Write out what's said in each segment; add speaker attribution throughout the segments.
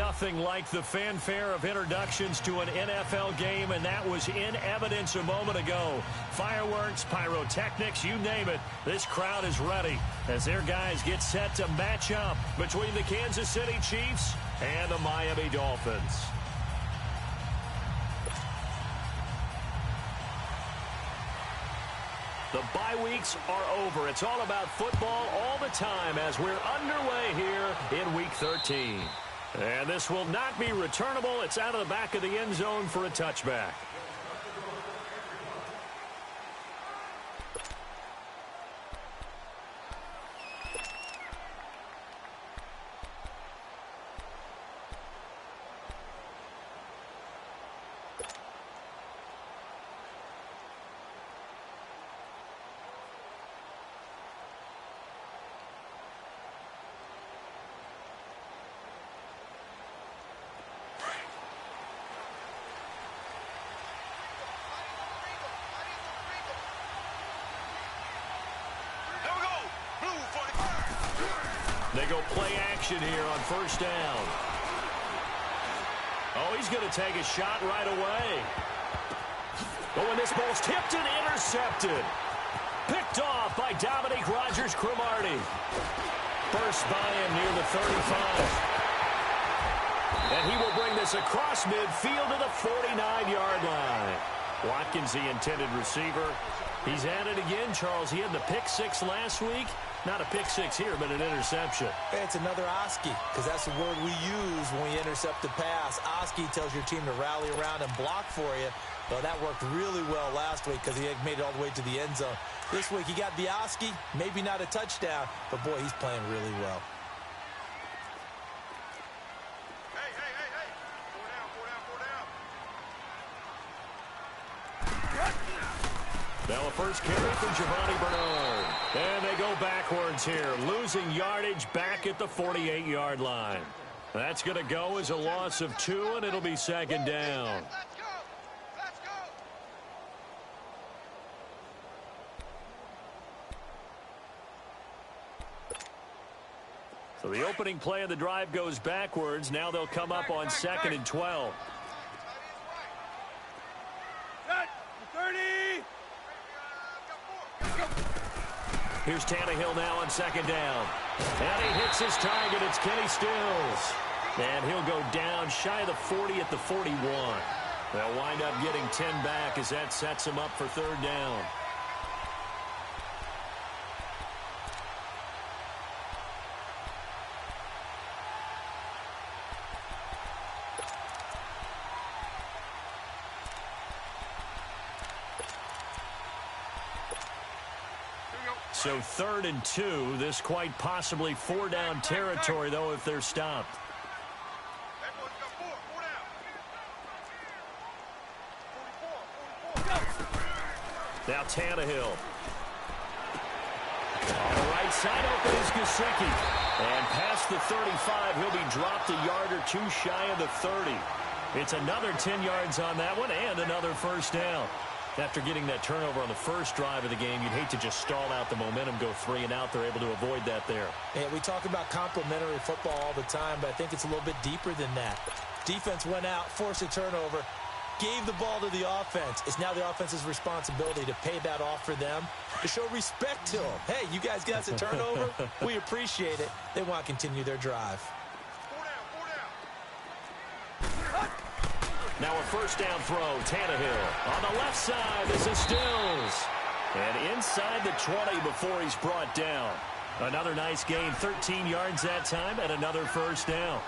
Speaker 1: Nothing like the fanfare of introductions to an NFL game, and that was in evidence a moment ago. Fireworks, pyrotechnics, you name it. This crowd is ready as their guys get set to match up between the Kansas City Chiefs and the Miami Dolphins. The bye weeks are over. It's all about football all the time as we're underway here in Week 13. And this will not be returnable. It's out of the back of the end zone for a touchback. They go play action here on first down. Oh, he's going to take a shot right away. Oh, and this ball's tipped and intercepted. Picked off by Dominique Rodgers-Cromartie. First by him near the 35. And he will bring this across midfield to the 49-yard line. Watkins, the intended receiver. He's at it again, Charles. He had the pick six last week. Not a pick six here, but an interception.
Speaker 2: Hey, it's another Oski, because that's the word we use when we intercept the pass. Oski tells your team to rally around and block for you. Well, that worked really well last week because he had made it all the way to the end zone. This week, he got the Oski, maybe not a touchdown, but, boy, he's playing really well.
Speaker 1: Now a first carry for Giovanni Bernard. And they go backwards here, losing yardage back at the 48-yard line. That's going to go as a loss of 2, and it'll be second down. So the opening play of the drive goes backwards. Now they'll come up on 2nd and 12. Here's Tannehill now on second down. And he hits his target. It's Kenny Stills. And he'll go down shy of the 40 at the 41. They'll wind up getting 10 back as that sets him up for third down. So 3rd and 2. This quite possibly 4-down territory, though, if they're stopped. Now Tannehill. On the right side, open is Gesicki. And past the 35, he'll be dropped a yard or 2 shy of the 30. It's another 10 yards on that one and another first down. After getting that turnover on the first drive of the game, you'd hate to just stall out the momentum, go 3 and out. They're able to avoid that there.
Speaker 2: Yeah, we talk about complementary football all the time, but I think it's a little bit deeper than that. Defense went out, forced a turnover, gave the ball to the offense. It's now the offense's responsibility to pay that off for them, to show respect to them. Hey, you guys got us a turnover. We appreciate it. They want to continue their drive.
Speaker 1: Now a first down throw, Tannehill. On the left side, this is Stills. And inside the 20 before he's brought down. Another nice gain, 13 yards that time, and another first down.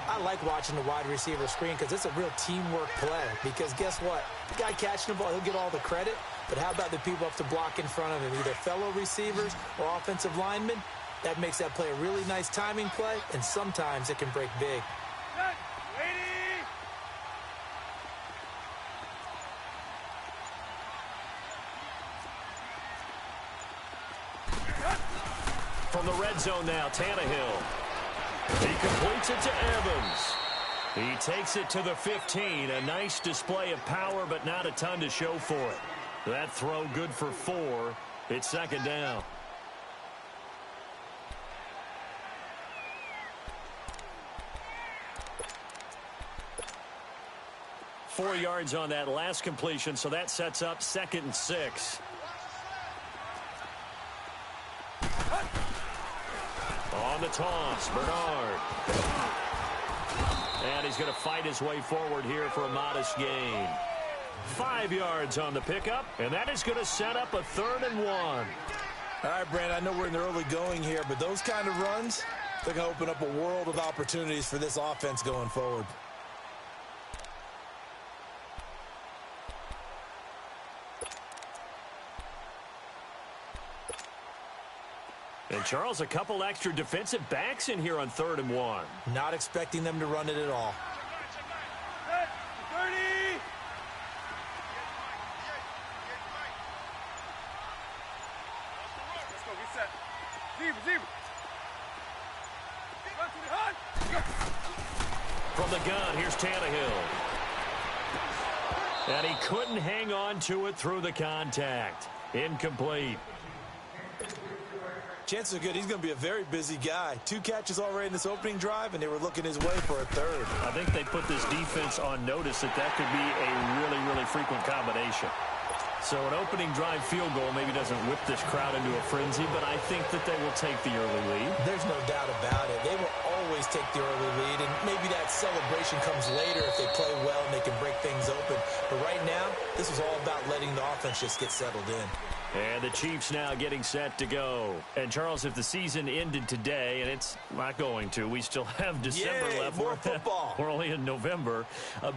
Speaker 2: I like watching the wide receiver screen because it's a real teamwork play. Because guess what? The guy catching the ball, he'll get all the credit. But how about the people up to block in front of him, either fellow receivers or offensive linemen? That makes that play a really nice timing play, and sometimes it can break big. From the red zone now, Tannehill. He completes it to Evans. He takes it to the 15. A nice display of power, but not a ton to show for it. That throw good for 4. It's second down.
Speaker 1: 4 yards on that last completion, so that sets up 2nd and 6. On the toss, Bernard. And he's going to fight his way forward here for a modest gain. 5 yards on the pickup, and that is going to set up a 3rd and 1.
Speaker 2: All right, Brand, I know we're in the early going here, but those kind of runs, they're going to open up a world of opportunities for this offense going forward.
Speaker 1: And, Charles, a couple extra defensive backs in here on 3rd and 1.
Speaker 2: Not expecting them to run it at all.
Speaker 3: 30. Let's go. Reset. Zebra.
Speaker 1: From the gun, here's Tannehill. And he couldn't hang on to it through the contact. Incomplete.
Speaker 2: Chances are good he's going to be a very busy guy. 2 catches already in this opening drive, and they were looking his way for a 3rd.
Speaker 1: I think they put this defense on notice that could be a really, really frequent combination. So an opening drive field goal maybe doesn't whip this crowd into a frenzy, but I think that they will take the early lead.
Speaker 2: There's no doubt about it. They will always take the early lead, and maybe that celebration comes later if they play well and they can break things open. But right now, this is all about letting the offense just get settled in.
Speaker 1: And the Chiefs now getting set to go. And, Charles, if the season ended today, and it's not going to, we still have December left.
Speaker 2: More football.
Speaker 1: We're only in November.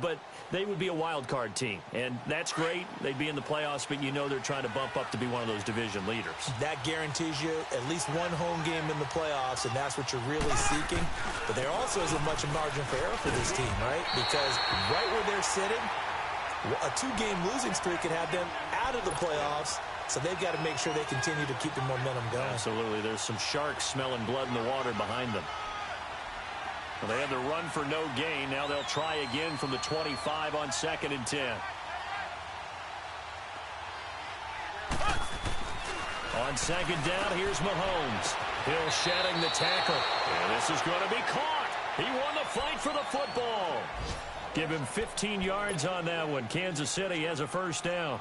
Speaker 1: But they would be a wild card team. And that's great. They'd be in the playoffs, but you know they're trying to bump up to be one of those division leaders.
Speaker 2: That guarantees you at least one home game in the playoffs, and that's what you're really seeking. But there also isn't much margin for error for this team, right? Because right where they're sitting, a 2-game losing streak could have them out of the playoffs. So they've got to make sure they continue to keep the momentum going.
Speaker 1: Absolutely. There's some sharks smelling blood in the water behind them. Well, they had the run for no gain. Now they'll try again from the 25 on 2nd and 10. On 2nd down, here's Mahomes. Hill shedding the tackle. And this is going to be caught. He won the fight for the football. Give him 15 yards on that one. Kansas City has a 1st down.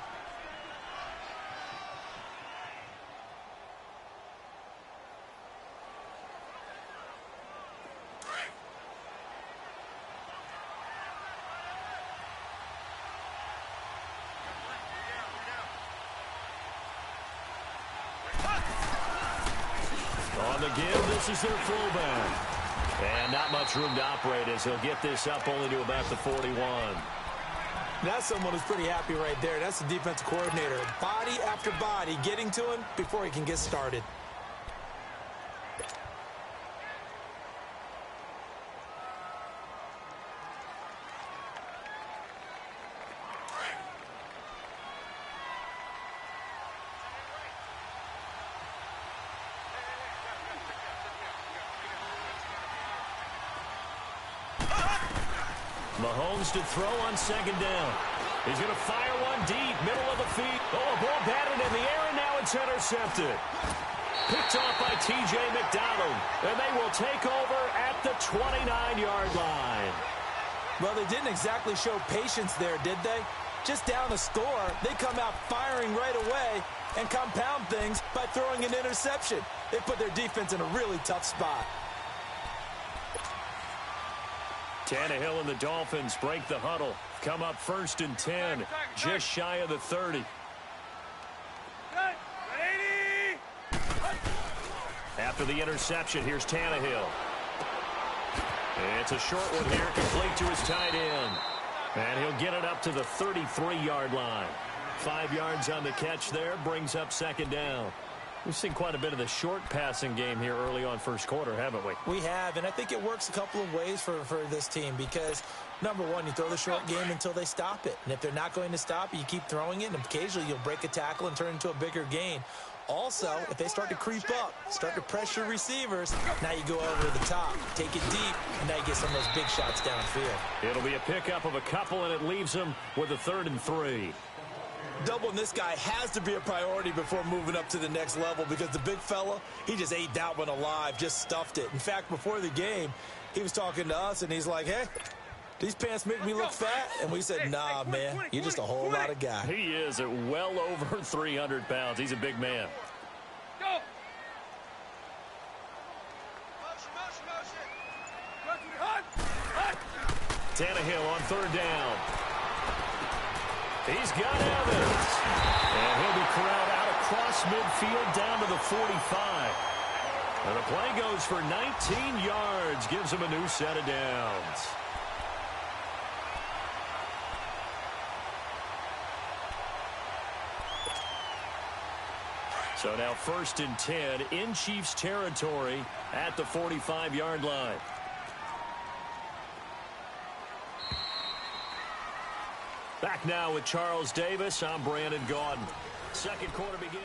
Speaker 1: On the give, this is their fullback. And not much room to operate as he'll get this up only to about the 41.
Speaker 2: That's someone who's pretty happy right there. That's the defensive coordinator. Body after body getting to him before he can get started.
Speaker 1: Mahomes to throw on 2nd down. He's going to fire one deep, middle of the feet. Oh, a ball batted in the air, and now it's intercepted. Picked off by T.J. McDonald, and they will take over at the 29-yard line.
Speaker 2: Well, they didn't exactly show patience there, did they? Just down the score, they come out firing right away and compound things by throwing an interception. They put their defense in a really tough spot.
Speaker 1: Tannehill and the Dolphins break the huddle. Come up 1st and 10, just shy of the 30. After the interception, here's Tannehill. It's a short one here, complete to his tight end. And he'll get it up to the 33-yard line. 5 yards on the catch there, brings up 2nd down. We've seen quite a bit of the short passing game here early on 1st quarter, haven't we?
Speaker 2: We have, and I think it works a couple of ways for this team because, number one, you throw the short game until they stop it. And if they're not going to stop it, you keep throwing it, and occasionally you'll break a tackle and turn it into a bigger gain. Also, if they start to creep up, start to pressure receivers, now you go over the top, take it deep, and now you get some of those big shots downfield.
Speaker 1: It'll be a pickup of a couple, and it leaves them with a 3rd and 3.
Speaker 2: Doubling this guy has to be a priority before moving up to the next level because the big fella, he just ate that one alive, just stuffed it. In fact, before the game, he was talking to us, and he's like, hey, These pants make me look fat, and we said, nah, man, you're just a whole lot of guy.
Speaker 1: He is at well over 300 pounds. He's a big man.
Speaker 3: Go.
Speaker 1: Tannehill on third down. He's got Evans. And he'll be corralled out across midfield down to the 45. And the play goes for 19 yards. Gives him a new set of downs. So now 1st and 10 in Chiefs territory at the 45-yard line. Back now with Charles Davis. I'm Brandon Gaudin. Second quarter begins.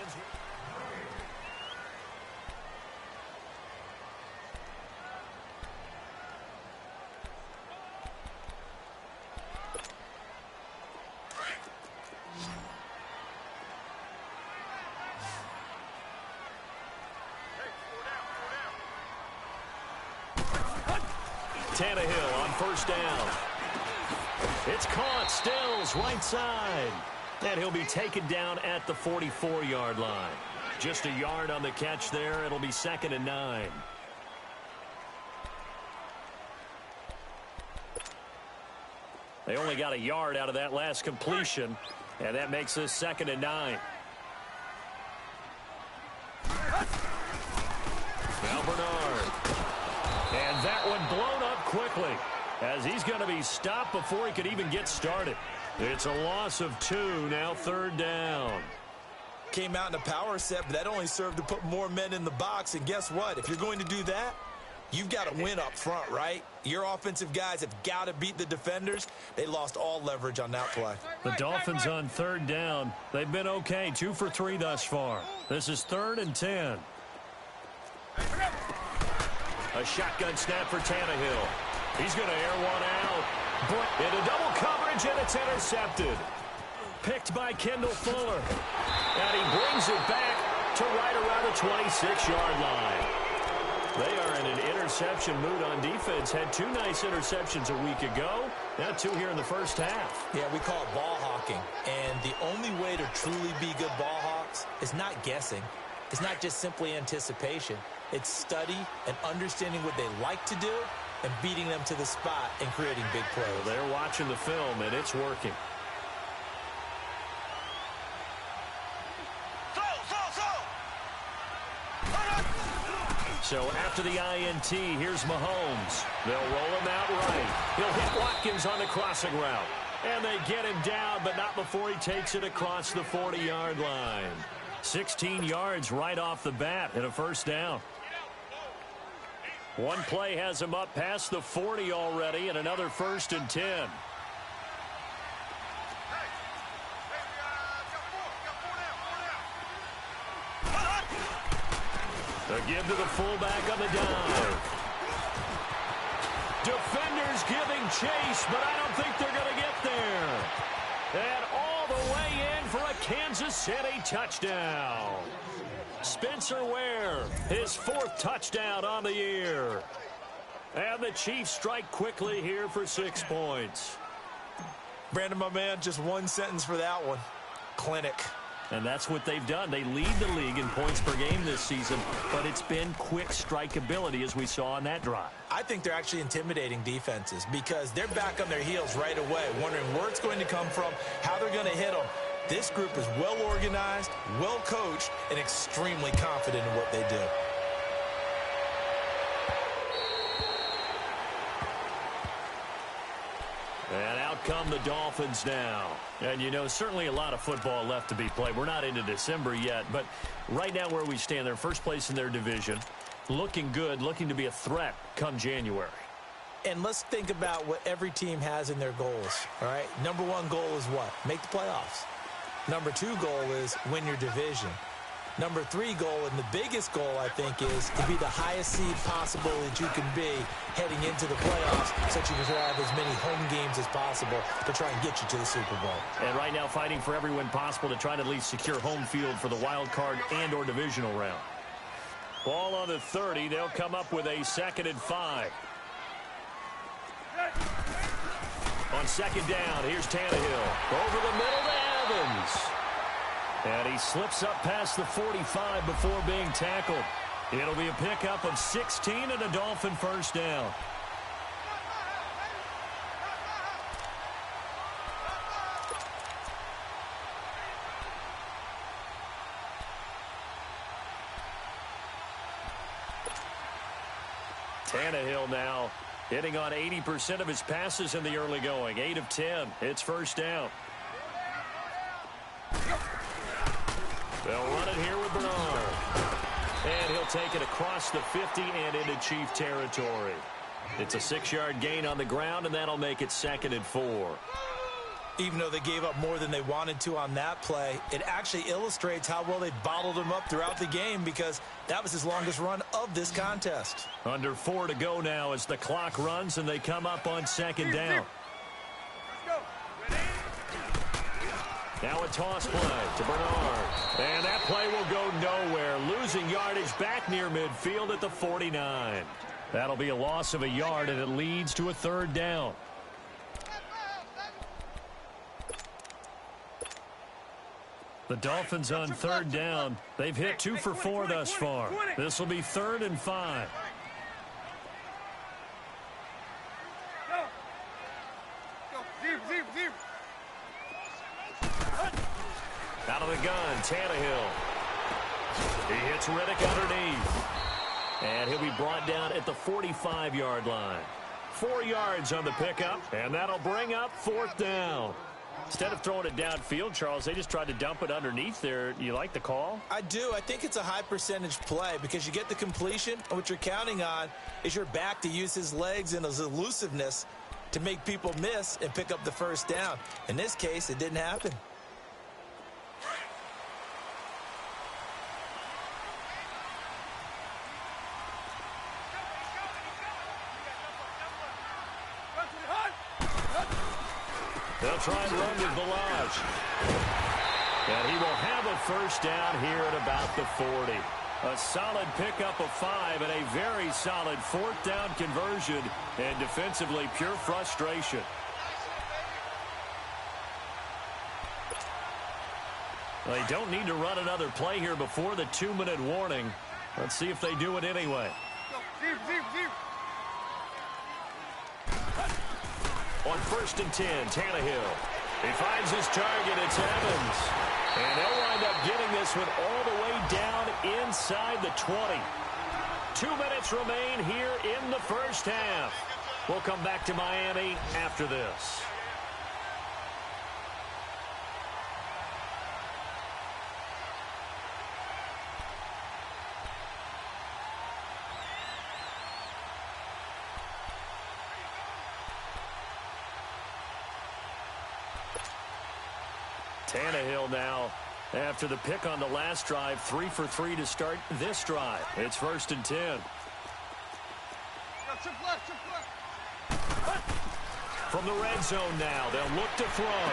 Speaker 1: Tannehill on first down. It's caught. Stills right side. And he'll be taken down at the 44-yard line. Just a yard on the catch there. It'll be 2nd and 9. They only got a yard out of that last completion. And that makes this 2nd and 9. Now Bernard. And that one blown up quickly, as he's going to be stopped before he could even get started. It's a loss of 2, now 3rd down.
Speaker 2: Came out in a power set, but that only served to put more men in the box. And guess what? If you're going to do that, you've got to win up front, right? Your offensive guys have got to beat the defenders. They lost all leverage on that play.
Speaker 1: The Dolphins on 3rd down. They've been okay, 2 for 3 thus far. This is 3rd and 10. A shotgun snap for Tannehill. He's going to air one out. Into double coverage, and it's intercepted. Picked by Kendall Fuller. And he brings it back to right around the 26-yard line. They are in an interception mood on defense. Had 2 nice interceptions a week ago. Now 2 here in the first half.
Speaker 2: Yeah, we call it ball hawking. And the only way to truly be good ball hawks is not guessing. It's not just simply anticipation. It's study and understanding what they like to do and beating them to the spot and creating big plays.
Speaker 1: Well, they're watching the film, and it's working. So after the INT, here's Mahomes. They'll roll him out right. He'll hit Watkins on the crossing route. And they get him down, but not before he takes it across the 40-yard line. 16 yards right off the bat and a 1st down. One play has him up past the 40 already, and another 1st and 10. The give to the fullback on the dive. Defenders giving chase, but I don't think they're going to get there. And all the way in for a Kansas City touchdown. Spencer Ware, his 4th touchdown on the year. And the Chiefs strike quickly here for 6 points.
Speaker 2: Brandon, my man, just one sentence for that one. Clinic.
Speaker 1: And that's what they've done. They lead the league in points per game this season, but it's been quick strikeability as we saw on that drive.
Speaker 2: I think they're actually intimidating defenses because they're back on their heels right away, wondering where it's going to come from, how they're going to hit them. This group is well organized, well coached, and extremely confident in what they do.
Speaker 1: And out come the Dolphins now. And, you know, certainly a lot of football left to be played. We're not into December yet, but right now where we stand, they're first place in their division. Looking good, looking to be a threat come January.
Speaker 2: And let's think about what every team has in their goals, all right? Number 1 goal is what? Make the playoffs. Number 2 goal is win your division. Number 3 goal, and the biggest goal, I think, is to be the highest seed possible that you can be heading into the playoffs so that you can have as many home games as possible to try and get you to the Super Bowl.
Speaker 1: And right now fighting for every win possible to try to at least secure home field for the wild card and or divisional round. Ball on the 30. They'll come up with a 2nd and 5. On second down, here's Tannehill. Over the middle to Evans. And he slips up past the 45 before being tackled. It'll be a pickup of 16 and a Dolphin first down. Tannehill now hitting on 80% of his passes in the early going. 8 of 10. It's first down. They'll run it here with Bernard. And he'll take it across the 50 and into Chief territory. It's a 6-yard gain on the ground, and that'll make it 2nd and 4.
Speaker 2: Even though they gave up more than they wanted to on that play, it actually illustrates how well they bottled him up throughout the game, because that was his longest run of this contest.
Speaker 1: Under 4 to go now as the clock runs and they come up on second down. Now a toss play to Bernard. And that play will go nowhere. Losing yardage back near midfield at the 49. That'll be a loss of a yard, and it leads to a 3rd down. The Dolphins on 3rd down. They've hit 2 for 4 thus far. This will be 3rd and 5. Out of the gun, Tannehill. He hits Riddick underneath. And he'll be brought down at the 45-yard line. 4 yards on the pickup, and that'll bring up 4th down. Instead of throwing it downfield, Charles, they just tried to dump it underneath there. You like the call?
Speaker 2: I do. I think it's a high percentage play because you get the completion, and what you're counting on is your back to use his legs and his elusiveness to make people miss and pick up the first down. In this case, it didn't happen.
Speaker 1: They'll try and run with Balaj. And he will have a first down here at about the 40. A solid pickup of 5 and a very solid 4th down conversion. And defensively, pure frustration. They don't need to run another play here before the 2-minute warning. Let's see if they do it anyway. On 1st and 10, Tannehill. He finds his target. It's Evans. And they'll wind up getting this one all the way down inside the 20. 2 minutes remain here in the first half. We'll come back to Miami after this. Tannehill now, after the pick on the last drive, 3 for 3 to start this drive. It's 1st and 10. From the red zone now, they'll look to throw.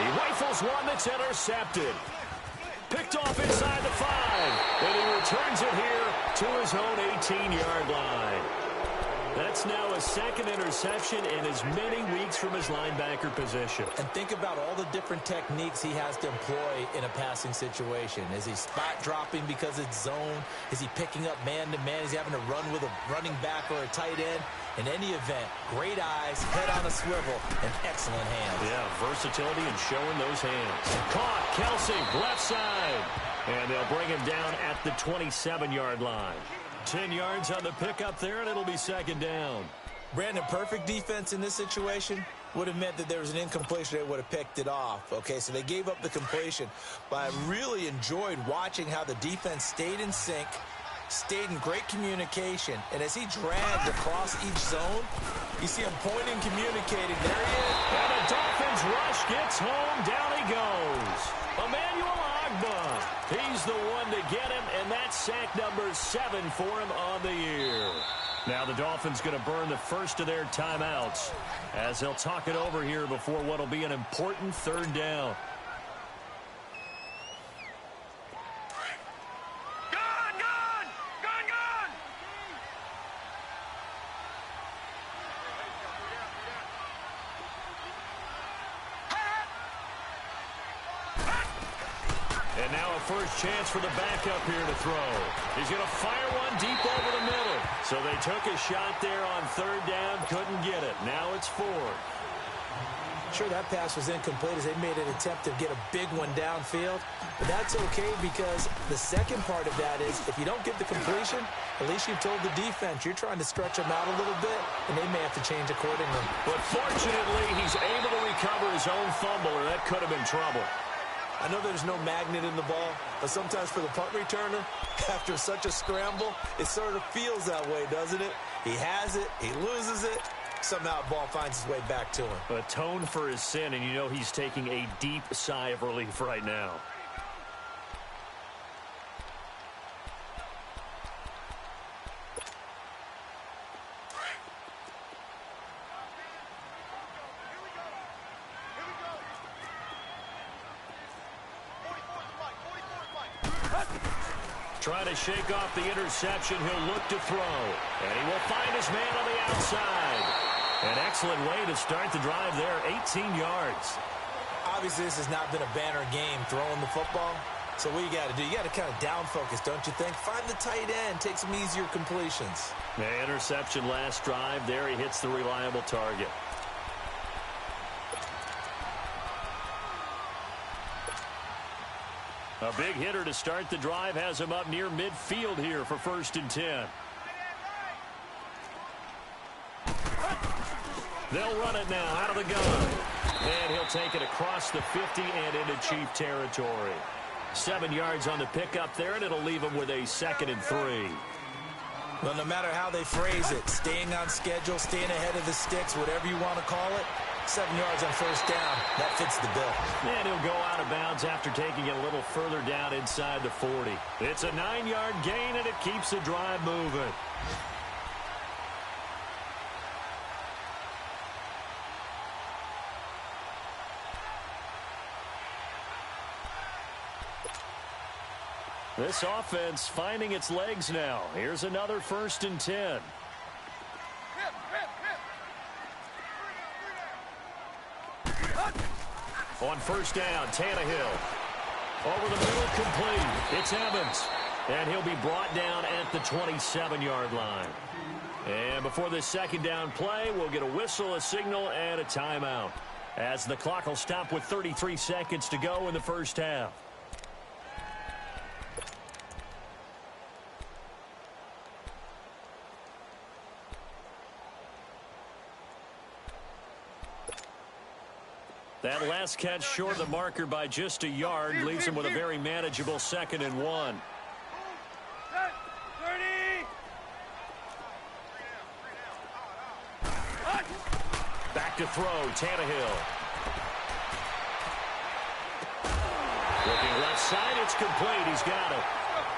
Speaker 1: He rifles one that's intercepted. Picked off inside the 5. And he returns it here to his own 18-yard line. That's now a 2nd interception in as many weeks from his linebacker position.
Speaker 2: And think about all the different techniques he has to employ in a passing situation. Is he spot dropping because it's zone? Is he picking up man-to-man? Is he having to run with a running back or a tight end? In any event, great eyes, head on a swivel, and excellent hands.
Speaker 1: Yeah, versatility and showing those hands. Caught, Kelsey, left side. And they'll bring him down at the 27-yard line. 10 yards on the pickup there, and it'll be 2nd down.
Speaker 2: Brandon, perfect defense in this situation would have meant that there was an incompletion. They would have picked it off. Okay, so they gave up the completion. But I really enjoyed watching how the defense stayed in sync, stayed in great communication. And as he dragged across each zone, you see him pointing, communicating. There he is.
Speaker 1: And the Dolphins rush gets home. Down he goes. Emmanuel Ogbah. He's the one to get him, and that's sack number 7 for him on the year. Now the Dolphins going to burn the first of their timeouts as they'll talk it over here before what will be an important 3rd down. And now a first chance for the backup here to throw. He's going to fire one deep over the middle. So they took a shot there on third down, couldn't get it. Now it's fourth.
Speaker 2: Sure, that pass was incomplete as they made an attempt to get a big one downfield. But that's okay because the second part of that is if you don't get the completion, at least you've told the defense you're trying to stretch them out a little bit, and they may have to change accordingly.
Speaker 1: But fortunately, he's able to recover his own fumble, or that could have been trouble.
Speaker 2: I know there's no magnet in the ball, but sometimes for the punt returner, after such a scramble, it sort of feels that way, doesn't it? He has it, he loses it, somehow the ball finds its way back to him.
Speaker 1: Atone for his sin, and you know he's taking a deep sigh of relief right now. Trying to shake off the interception. He'll look to throw. And he will find his man on the outside. An excellent way to start the drive there, 18 yards.
Speaker 2: Obviously, this has not been a banner game throwing the football. So what you got to do, you got to kind of down focus, don't you think? Find the tight end, take some easier completions.
Speaker 1: The interception last drive. There he hits the reliable target. A big hitter to start the drive has him up near midfield here for 1st and 10. They'll run it now out of the gun. And he'll take it across the 50 and into Chief territory. 7 yards on the pickup there, and it'll leave him with a 2nd and 3.
Speaker 2: Well, no matter how they phrase it, staying on schedule, staying ahead of the sticks, whatever you want to call it, 7 yards on first down. That fits the bill.
Speaker 1: And he'll go out of bounds after taking it a little further down inside the 40. It's a 9-yard gain, and it keeps the drive moving. This offense finding its legs now. Here's another 1st and 10. On first down, Tannehill. Over the middle, complete. It's Evans. And he'll be brought down at the 27-yard line. And before this 2nd down play, we'll get a whistle, a signal, and a timeout. As the clock will stop with 33 seconds to go in the first half. That last catch short of the marker by just a yard leaves him with a very manageable 2nd and 1. Back to throw, Tannehill. Looking left side, it's complete. He's got it.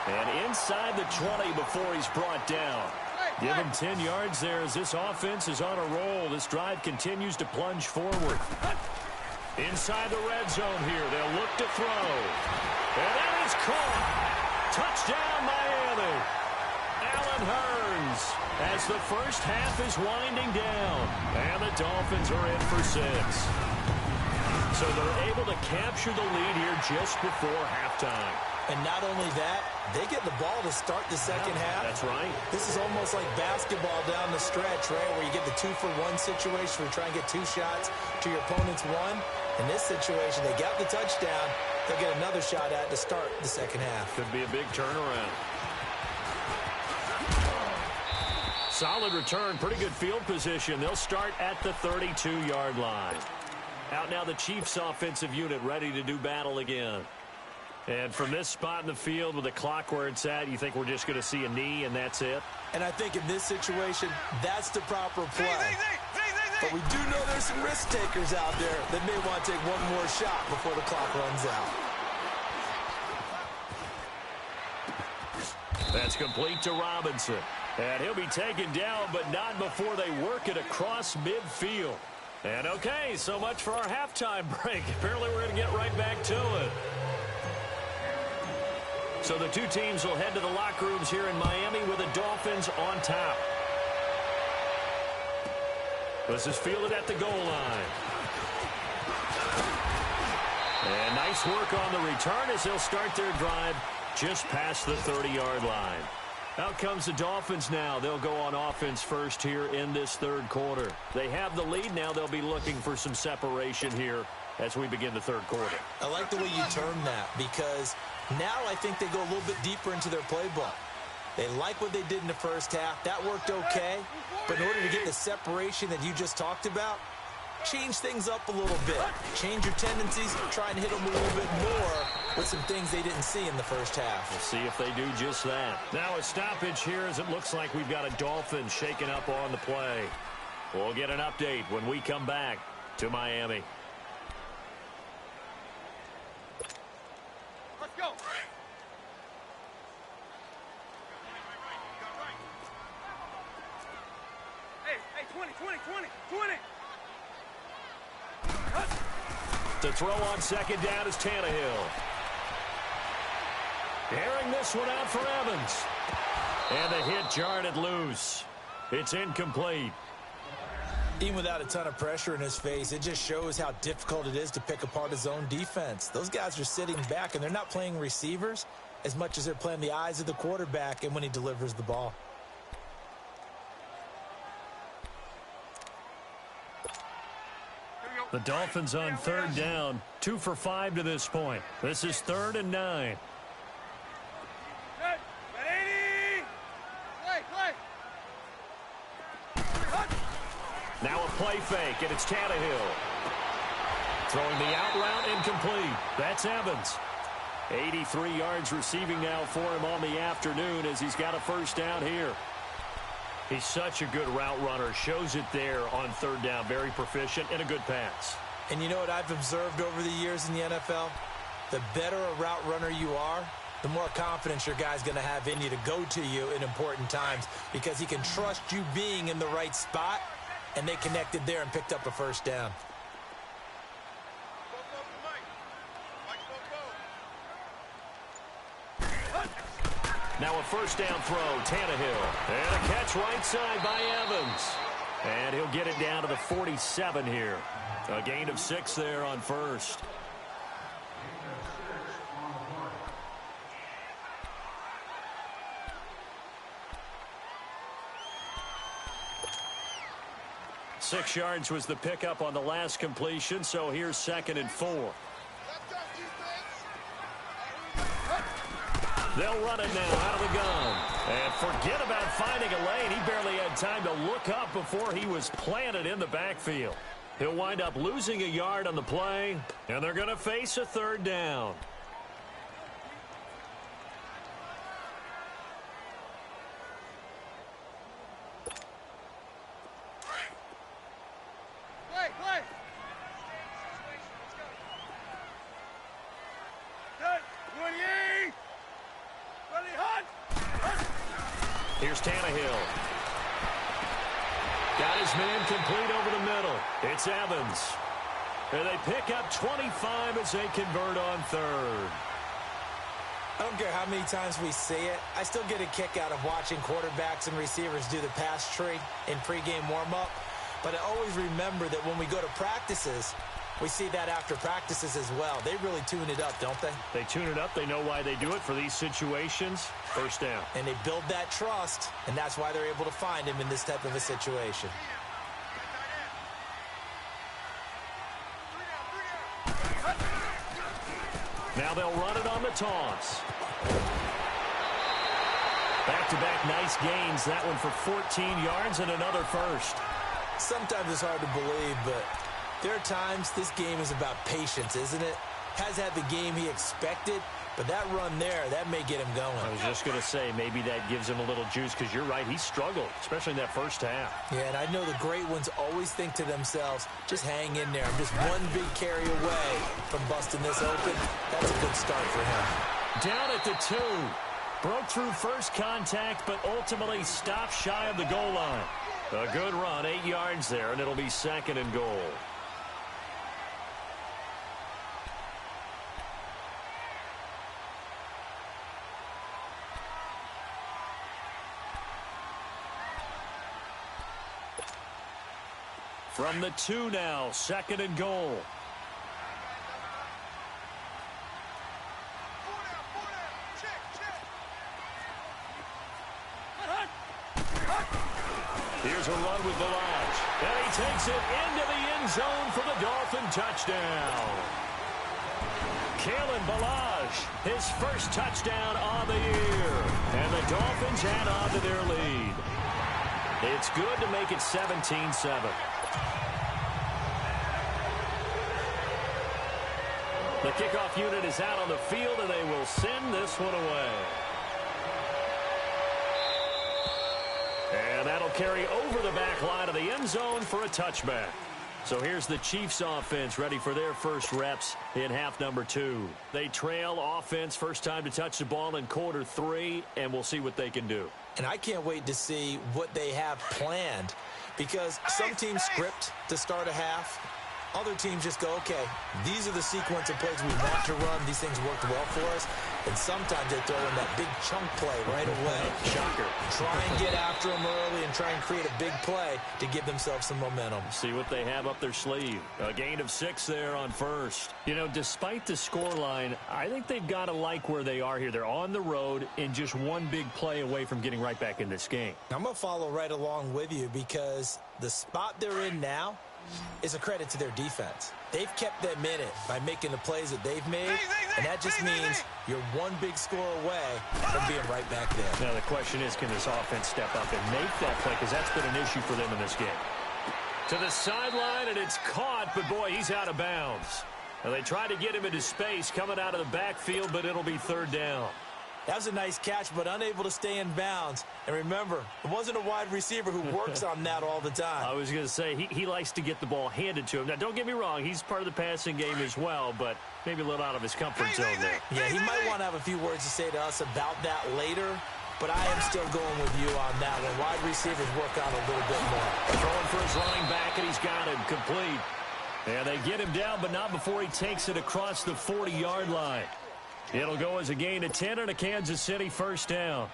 Speaker 1: And inside the 20 before he's brought down. Give him 10 yards there as this offense is on a roll. This drive continues to plunge forward. Inside the red zone here. They'll look to throw. And that is caught. Touchdown, Miami. Allen Hurns as the first half is winding down. And the Dolphins are in for 6. So they're able to capture the lead here just before halftime.
Speaker 2: And not only that, they get the ball to start the second half.
Speaker 1: That's right.
Speaker 2: This is almost like basketball down the stretch, right, where you get the 2-for-1 situation where you try and get 2 shots to your opponent's 1. In this situation, they got the touchdown. They'll get another shot at to start the second half.
Speaker 1: Could be a big turnaround. Solid return, pretty good field position. They'll start at the 32-yard line. Out now the Chiefs offensive unit ready to do battle again. And from this spot in the field with the clock where it's at, you think we're just going to see a knee and that's it?
Speaker 2: And I think in this situation, that's the proper play. But we do know there's some risk takers out there that may want to take one more shot before the clock runs out.
Speaker 1: That's complete to Robinson. And he'll be taken down, but not before they work it across midfield. And okay, so much for our halftime break. Apparently we're going to get right back to it. So the two teams will head to the locker rooms here in Miami with the Dolphins on top. This is fielded at the goal line. And nice work on the return as they'll start their drive just past the 30-yard line. Out comes the Dolphins now. They'll go on offense first here in this third quarter. They have the lead. Now they'll be looking for some separation here as we begin the third quarter.
Speaker 2: I like the way you term that because now I think they go a little bit deeper into their playbook. They like what they did in the first half. That worked okay. But in order to get the separation that you just talked about, change things up a little bit. Change your tendencies, try and hit them a little bit more with some things they didn't see in the first half.
Speaker 1: We'll see if they do just that. Now a stoppage here as it looks like we've got a Dolphin shaken up on the play. We'll get an update when we come back to Miami.
Speaker 3: Let's go. Hey, 20.
Speaker 1: To throw on second down is Tannehill. Airing this one out for Evans. And the hit jarred it loose. It's incomplete.
Speaker 2: Even without a ton of pressure in his face, it just shows how difficult it is to pick apart his own defense. Those guys are sitting back, and they're not playing receivers as much as they're playing the eyes of the quarterback and when he delivers the ball.
Speaker 1: The Dolphins on third down, 2 for 5 to this point. This is 3rd and 9. Now a play fake, and it's Tannehill. Throwing the out route incomplete. That's Evans. 83 yards receiving now for him on the afternoon as he's got a first down here. He's such a good route runner. Shows it there on third down. Very proficient and a good pass.
Speaker 2: And you know what I've observed over the years in the NFL? The better a route runner you are, the more confidence your guy's going to have in you to go to you in important times because he can trust you being in the right spot, and they connected there and picked up a first down.
Speaker 1: Now a first down throw, Tannehill. And a catch right side by Evans. And he'll get it down to the 47 here. A gain of 6 there on first. Six yards was the pickup on the last completion, so here's 2nd and 4. They'll run it now out of the gun. And forget about finding a lane. He barely had time to look up before he was planted in the backfield. He'll wind up losing a yard on the play, and they're going to face a third down.
Speaker 3: Play. Good. 28. Ready, hunt.
Speaker 1: Here's Tannehill. Got his man complete over the middle. It's Evans. And they pick up 25 as they convert on third.
Speaker 2: I don't care how many times we see it. I still get a kick out of watching quarterbacks and receivers do the pass tree in pregame warm-up. But I always remember that when we go to practices, we see that after practices as well. They really tune it up, don't they?
Speaker 1: They tune it up. They know why they do it for these situations. First down.
Speaker 2: And they build that trust, and that's why they're able to find him in this type of a situation.
Speaker 1: Now they'll run it on the toss. Back-to-back nice gains. That one for 14 yards and another first.
Speaker 2: Sometimes it's hard to believe, but there are times this game is about patience, isn't it? Has had the game he expected, but that run there, that may get him going.
Speaker 1: I was just going to say, maybe that gives him a little juice because you're right, he struggled, especially in that first half.
Speaker 2: Yeah, and I know the great ones always think to themselves, just hang in there. I'm just one big carry away from busting this open. That's a good start for him.
Speaker 1: Down at the 2. Broke through first contact, but ultimately stopped shy of the goal line. A good run, 8 yards there, and it'll be 2nd and goal. From the 2 now, 2nd and goal. has a run with Balazs. And he takes it into the end zone for the Dolphin touchdown. Kalen Balazs, his first touchdown on the year. And the Dolphins add on to their lead. It's good to make it 17-7. The kickoff unit is out on the field, and they will send this one away. And that'll carry over the back line of the end zone for a touchback. So here's the Chiefs offense ready for their first reps in half number 2. They trail offense first time to touch the ball in quarter 3, and we'll see what they can do.
Speaker 2: And I can't wait to see what they have planned, because some teams script to start a half. Other teams just go, okay, these are the sequence of plays we want to run. These things worked well for us. And sometimes they throw in that big chunk play right away.
Speaker 1: Shocker.
Speaker 2: Try and get after them early and try and create a big play to give themselves some momentum.
Speaker 1: See what they have up their sleeve. A gain of 6 there on first. You know, despite the scoreline, I think they've got to like where they are here. They're on the road and just one big play away from getting right back in this game.
Speaker 2: I'm going to follow right along with you, because the spot they're in now is a credit to their defense. They've kept them in it by making the plays that they've made, and that just means you're one big score away from being right back there.
Speaker 1: Now the question is, can this offense step up and make that play, because that's been an issue for them in this game. To the sideline, and it's caught, but boy, he's out of bounds. Now they tried to get him into space coming out of the backfield, but it'll be third down.
Speaker 2: That was a nice catch, but unable to stay in bounds. And remember, it wasn't a wide receiver who works on that all the time.
Speaker 1: I was going to say, he likes to get the ball handed to him. Now, don't get me wrong, he's part of the passing game as well, but maybe a little out of his comfort zone there.
Speaker 2: Yeah, he might want to have a few words to say to us about that later, but I am still going with you on that one. Wide receivers work on a little bit more.
Speaker 1: Throwing for his running back, and he's got him complete. And they get him down, but not before he takes it across the 40-yard line. It'll go as a gain of 10 and a Kansas City first down.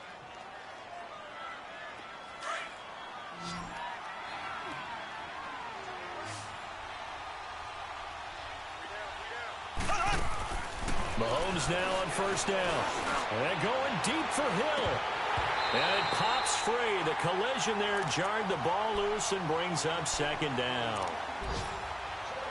Speaker 1: Mahomes now on first down. And going deep for Hill. And it pops free. The collision there jarred the ball loose and brings up second down.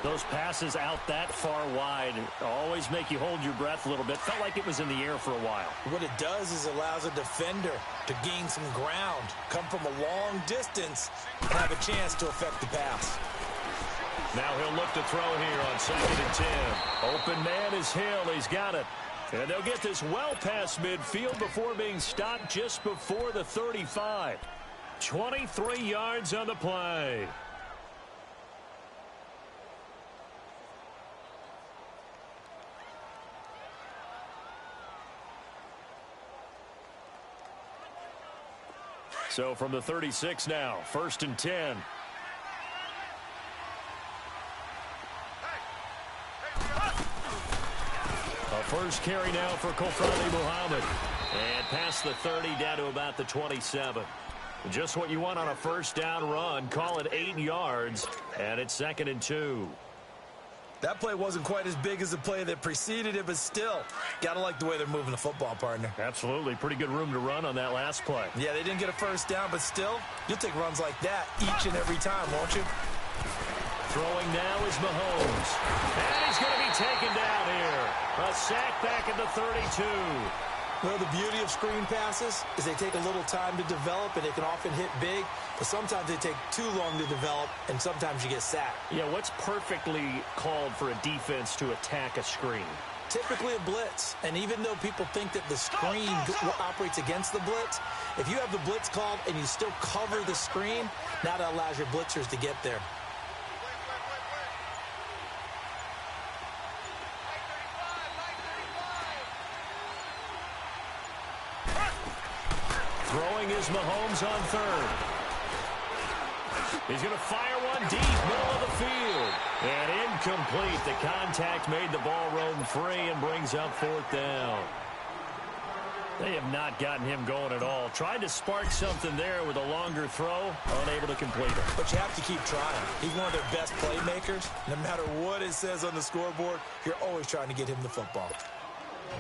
Speaker 1: Those passes out that far wide always make you hold your breath a little bit. Felt like it was in the air for a while.
Speaker 2: What it does is allows a defender to gain some ground, come from a long distance, and have a chance to affect the pass.
Speaker 1: Now he'll look to throw here on 2nd and 10. Open man is Hill. He's got it. And they'll get this well past midfield before being stopped just before the 35. 23 yards on the play. So from the 36 now, 1st and 10. A first carry now for Kofrani Muhammad. And past the 30 down to about the 27. Just what you want on a first down run. Call it 8 yards. And it's 2nd and 2.
Speaker 2: That play wasn't quite as big as the play that preceded it, but still, got to like the way they're moving the football, partner.
Speaker 1: Absolutely. Pretty good room to run on that last play.
Speaker 2: Yeah, they didn't get a first down, but still, you'll take runs like that each and every time, won't you?
Speaker 1: Throwing now is Mahomes. And he's going to be taken down here. A sack back at the 32.
Speaker 2: Well, the beauty of screen passes is they take a little time to develop, and they can often hit big, but sometimes they take too long to develop, and sometimes you get sacked.
Speaker 1: Yeah, what's perfectly called for a defense to attack a screen?
Speaker 2: Typically a blitz, and even though people think that the screen operates against the blitz, if you have the blitz called and you still cover the screen, now that allows your blitzers to get there.
Speaker 1: Throwing is Mahomes on 3rd. He's going to fire one deep, middle of the field. And incomplete. The contact made the ball roam free and brings up 4th down. They have not gotten him going at all. Tried to spark something there with a longer throw, unable to complete it.
Speaker 2: But you have to keep trying. He's one of their best playmakers. No matter what it says on the scoreboard, you're always trying to get him the football.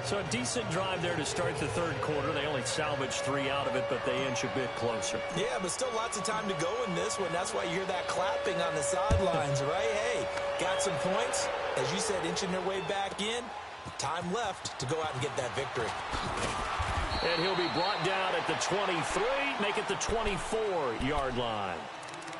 Speaker 1: So a decent drive there to start the third quarter. They only salvaged 3 out of it, but they inch a bit closer.
Speaker 2: Yeah, but still lots of time to go in this one. That's why you hear that clapping on the sidelines, right? Hey, got some points. As you said, inching their way back in. Time left to go out and get that victory.
Speaker 1: And he'll be brought down at the 23, make it the 24-yard line.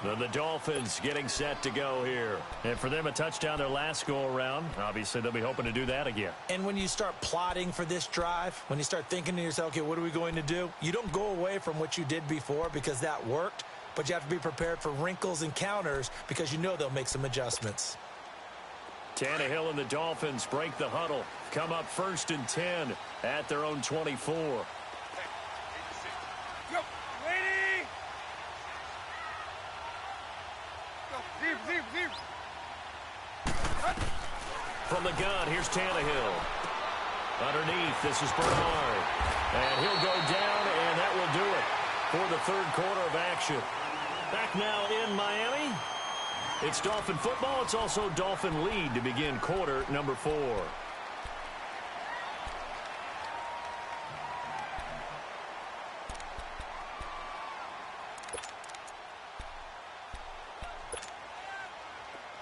Speaker 1: The Dolphins getting set to go here. And for them, a touchdown their last go-around. Obviously, they'll be hoping to do that again.
Speaker 2: And when you start plotting for this drive, when you start thinking to yourself, okay, what are we going to do? You don't go away from what you did before because that worked, but you have to be prepared for wrinkles and counters because you know they'll make some adjustments.
Speaker 1: Tannehill and the Dolphins break the huddle. Come up 1st and 10 at their own 24.
Speaker 3: Go, lady! Go, deep, deep.
Speaker 1: From the gun, here's Tannehill. Underneath, this is Bernard. And he'll go down, and that will do it for the third quarter of action. Back now in Miami. It's Dolphin football. It's also Dolphin lead to begin quarter number 4.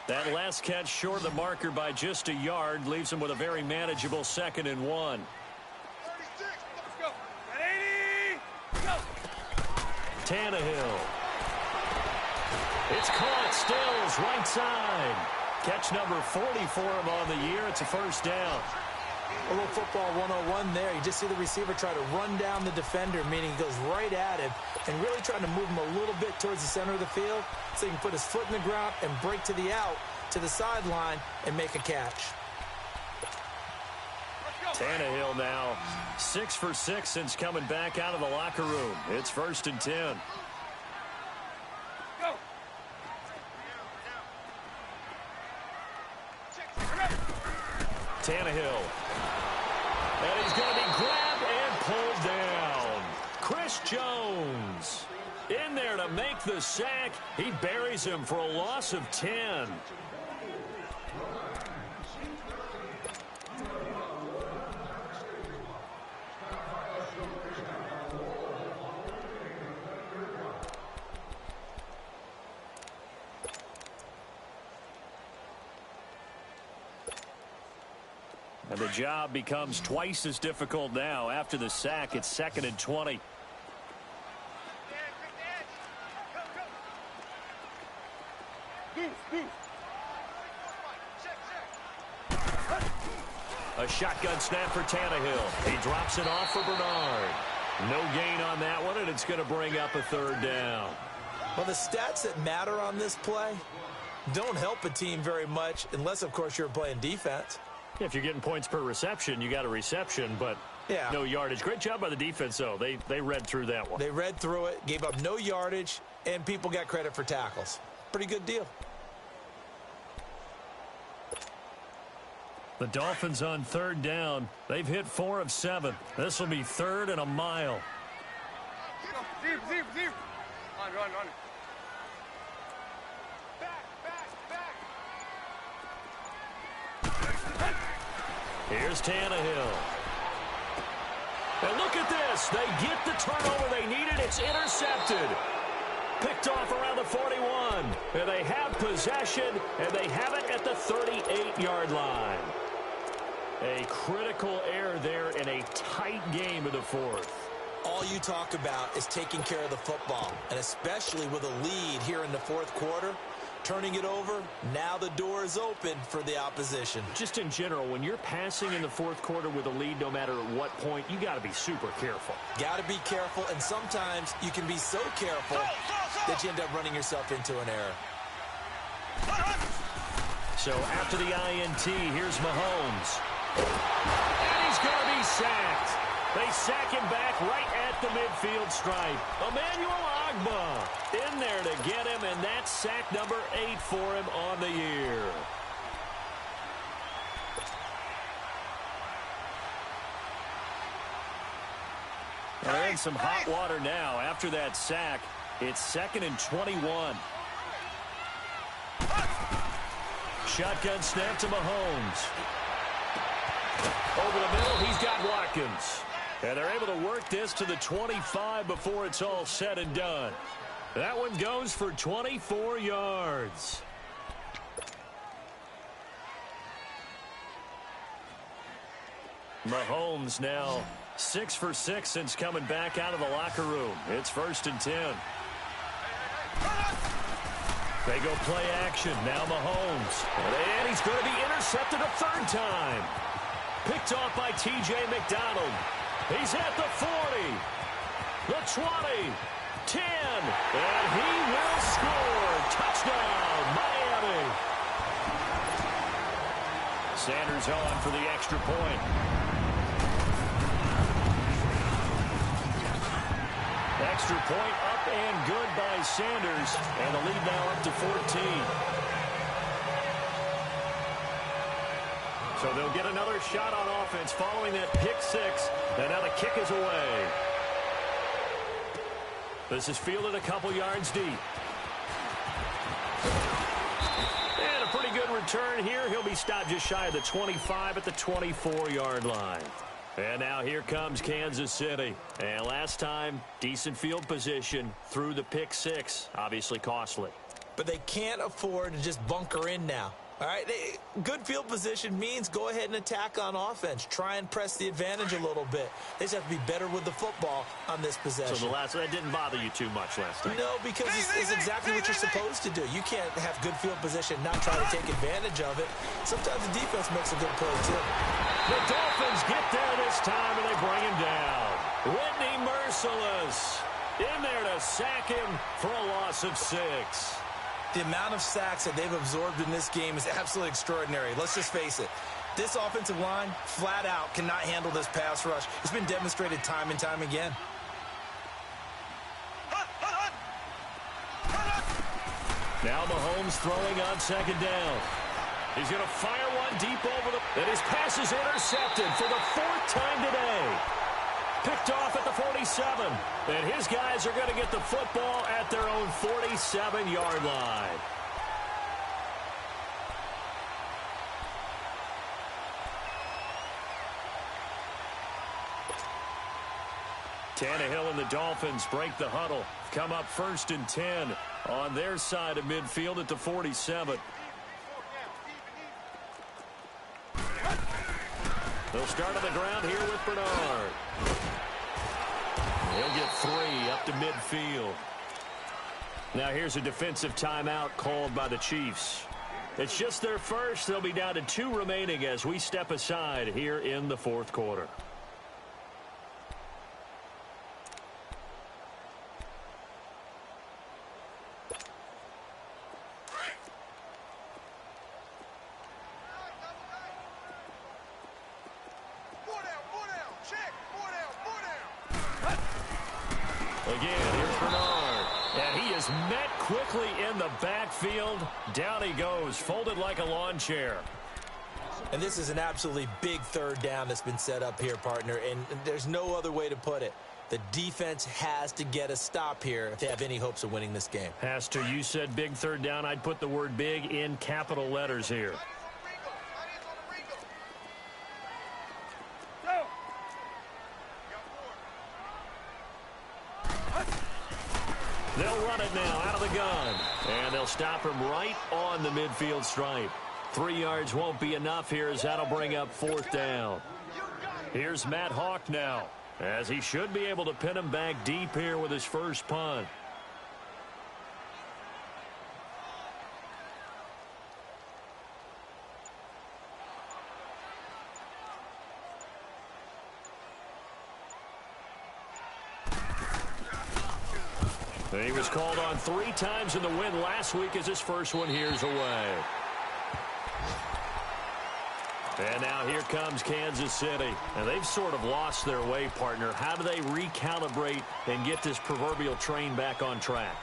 Speaker 1: That last catch short of the marker by just a yard leaves him with a very manageable 2nd and 1.
Speaker 3: 36, let's go. At 80, go.
Speaker 1: Tannehill. It's caught. Stills right side. Catch number 40 for him on the year. It's a first down.
Speaker 2: A little football 101 there. You just see the receiver try to run down the defender, meaning he goes right at him and really trying to move him a little bit towards the center of the field so he can put his foot in the ground and break to the out, to the sideline, and make a catch.
Speaker 1: Tannehill now 6 for 6 since coming back out of the locker room. It's 1st and 10.
Speaker 3: Go.
Speaker 1: Tannehill. And he's going to be grabbed and pulled down. Chris Jones in there to make the sack. He buries him for a loss of 10. And the job becomes twice as difficult now. After the sack, it's 2nd and 20. A shotgun snap for Tannehill. He drops it off for Bernard. No gain on that one, and it's going to bring up a 3rd down.
Speaker 2: Well, the stats that matter on this play don't help a team very much unless, of course, you're playing defense.
Speaker 1: If you're getting points per reception, you got a reception, but no yardage. Great job by the defense, though. They read through that one.
Speaker 2: They read through it, gave up no yardage, and people got credit for tackles. Pretty good deal.
Speaker 1: The Dolphins on 3rd down. They've hit 4 of 7. This will be 3rd and a mile.
Speaker 3: Deep. Run.
Speaker 1: Here's Tannehill. And look at this. They get the turnover they needed. It's intercepted. Picked off around the 41. And they have possession, and they have it at the 38-yard line. A critical error there in a tight game in the 4th.
Speaker 2: All you talk about is taking care of the football, and especially with a lead here in the 4th quarter. Turning it over, now the door is open for the opposition.
Speaker 1: Just in general, when you're passing in the 4th quarter with a lead, no matter at what point, you got to be super careful.
Speaker 2: Got to be careful, and sometimes you can be so careful that you end up running yourself into an error.
Speaker 1: So after the INT, here's Mahomes. And he's going to be sacked. They sack him back right at the midfield stripe. Emmanuel Ogbah in there to get him, and that's sack number 8 for him on the year. They're in some hot water now. After that sack, it's 2nd and 21. Shotgun snap to Mahomes. Over the middle, he's got Watkins. And they're able to work this to the 25 before it's all said and done. That one goes for 24 yards. Mahomes now 6 for 6 since coming back out of the locker room. It's 1st and 10. They go play action. Now Mahomes. And he's going to be intercepted a 3rd time. Picked off by T.J. McDonald. He's at the 40. The 20. 10. And he will score. Touchdown, Miami. Sanders on for the extra point. Extra point up and good by Sanders. And the lead now up to 14. So they'll get another shot on offense following that pick 6. And now the kick is away. This is fielded a couple yards deep. And a pretty good return here. He'll be stopped just shy of the 25 at the 24-yard line. And now here comes Kansas City. And last time, decent field position through the pick 6. Obviously costly.
Speaker 2: But they can't afford to just bunker in now. All right, good field position means go ahead and attack on offense. Try and press the advantage a little bit. They just have to be better with the football on this possession.
Speaker 1: So that didn't bother you too much last time?
Speaker 2: No, because it's exactly what you're supposed to do. You can't have good field position, not try to take advantage of it. Sometimes the defense makes a good play, too.
Speaker 1: The Dolphins get there this time, and they bring him down. Whitney Merciless in there to sack him for a loss of 6.
Speaker 4: The amount of sacks that they've absorbed in this game is absolutely extraordinary. Let's just face it. This offensive line, flat out, cannot handle this pass rush. It's been demonstrated time and time again.
Speaker 1: Now Mahomes throwing on 2nd down. He's going to fire one deep over the... And his pass is intercepted for the 4th time today. Picked off at the 47. And his guys are going to get the football at their own 47-yard line. Tannehill and the Dolphins break the huddle. Come up 1st and 10 on their side of midfield at the 47. They'll start on the ground here with Bernard. He'll get 3 up to midfield. Now here's a defensive timeout called by the Chiefs. It's just their first. They'll be down to 2 remaining as we step aside here in the 4th quarter. Again, here's Bernard. And he is met quickly in the backfield. Down he goes, folded like a lawn chair.
Speaker 2: And this is an absolutely big 3rd down that's been set up here, partner. And there's no other way to put it. The defense has to get a stop here if they have any hopes of winning this game.
Speaker 1: Has to. You said big 3rd down. I'd put the word big in capital letters here. They'll run it now out of the gun. And they'll stop him right on the midfield stripe. 3 yards won't be enough here as that'll bring up 4th down. Here's Matt Hawk now, as he should be able to pin him back deep here with his first punt. He was called on 3 times in the win last week as his first one here's away. And now here comes Kansas City. And they've sort of lost their way, partner. How do they recalibrate and get this proverbial train back on track?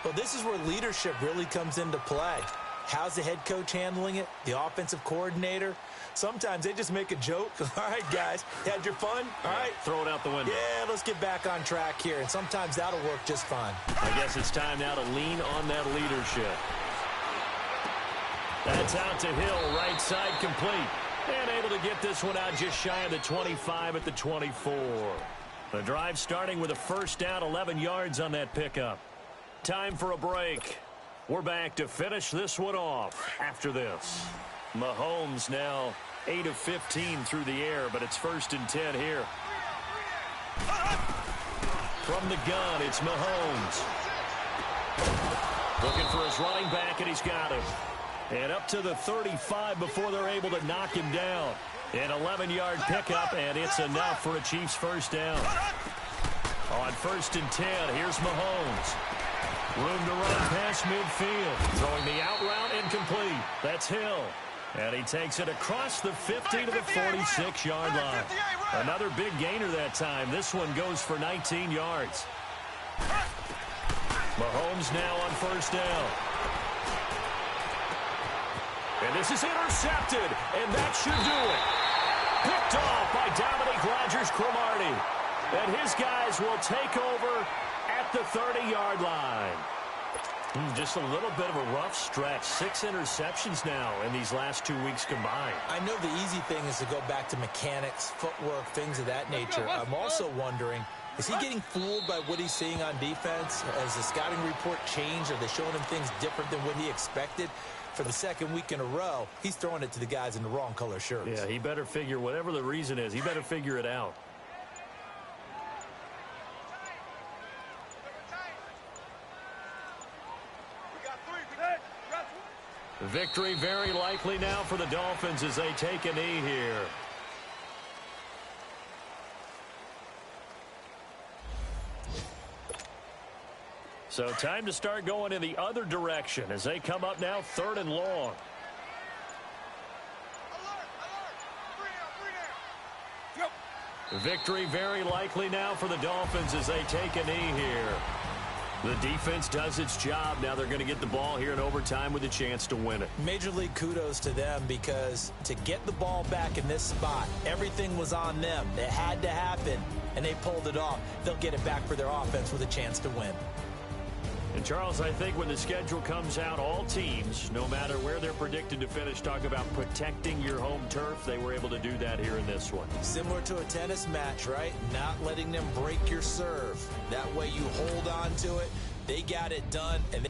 Speaker 2: Well, this is where leadership really comes into play. How's the head coach handling it? The offensive coordinator? Sometimes they just make a joke. All right, guys, had your fun? All right.
Speaker 1: Throw it out the window.
Speaker 2: Yeah, let's get back on track here. And sometimes that'll work just fine.
Speaker 1: I guess it's time now to lean on that leadership. That's out to Hill, right side complete. And able to get this one out just shy of the 25 at the 24. The drive starting with a first down, 11 yards on that pickup. Time for a break. We're back to finish this one off after this. Mahomes now 8 of 15 through the air, but it's 1st and 10 here. From the gun, it's Mahomes. Looking for his running back, and he's got him. And up to the 35 before they're able to knock him down. An 11-yard pickup, and it's enough for a Chiefs first down. On 1st and 10, here's Mahomes. Room to run past midfield. Throwing the out route incomplete. That's Hill. And he takes it across the 50 to the 46-yard line. Another big gainer that time. This one goes for 19 yards. Mahomes now on 1st down. And this is intercepted, and that should do it. Picked off by Dominique Rodgers-Cromartie. And his guys will take over at the 30-yard line. Just a little bit of a rough stretch. 6 interceptions now in these last 2 weeks combined.
Speaker 2: I know the easy thing is to go back to mechanics, footwork, things of that nature. I'm also wondering, is he getting fooled by what he's seeing on defense? Has the scouting report changed? Are they showing him things different than what he expected? For the 2nd week in a row, he's throwing it to the guys in the wrong color shirts.
Speaker 1: Yeah, he better figure, whatever the reason is, he better figure it out. Victory very likely now for the Dolphins as they take a knee here. So time to start going in the other direction as they come up now 3rd and long. Victory very likely now for the Dolphins as they take a knee here. The defense does its job. Now they're going to get the ball here in overtime with a chance to win it.
Speaker 2: Major league kudos to them, because to get the ball back in this spot, everything was on them. It had to happen, and they pulled it off. They'll get it back for their offense with a chance to win.
Speaker 1: And, Charles, I think when the schedule comes out, all teams, no matter where they're predicted to finish, talk about protecting your home turf. They were able to do that here in this one.
Speaker 2: Similar to a tennis match, right? Not letting them break your serve. That way you hold on to it. They got it done. And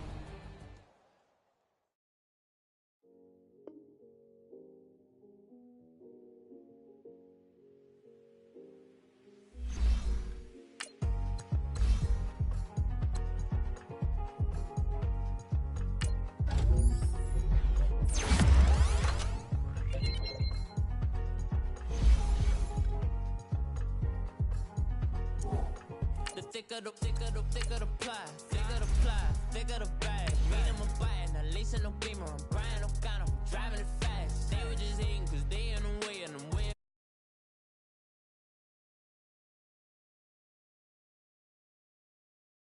Speaker 5: thicker the pie, thicker the bag. Meet him a bite, now lace in no beamer, I'm Brian.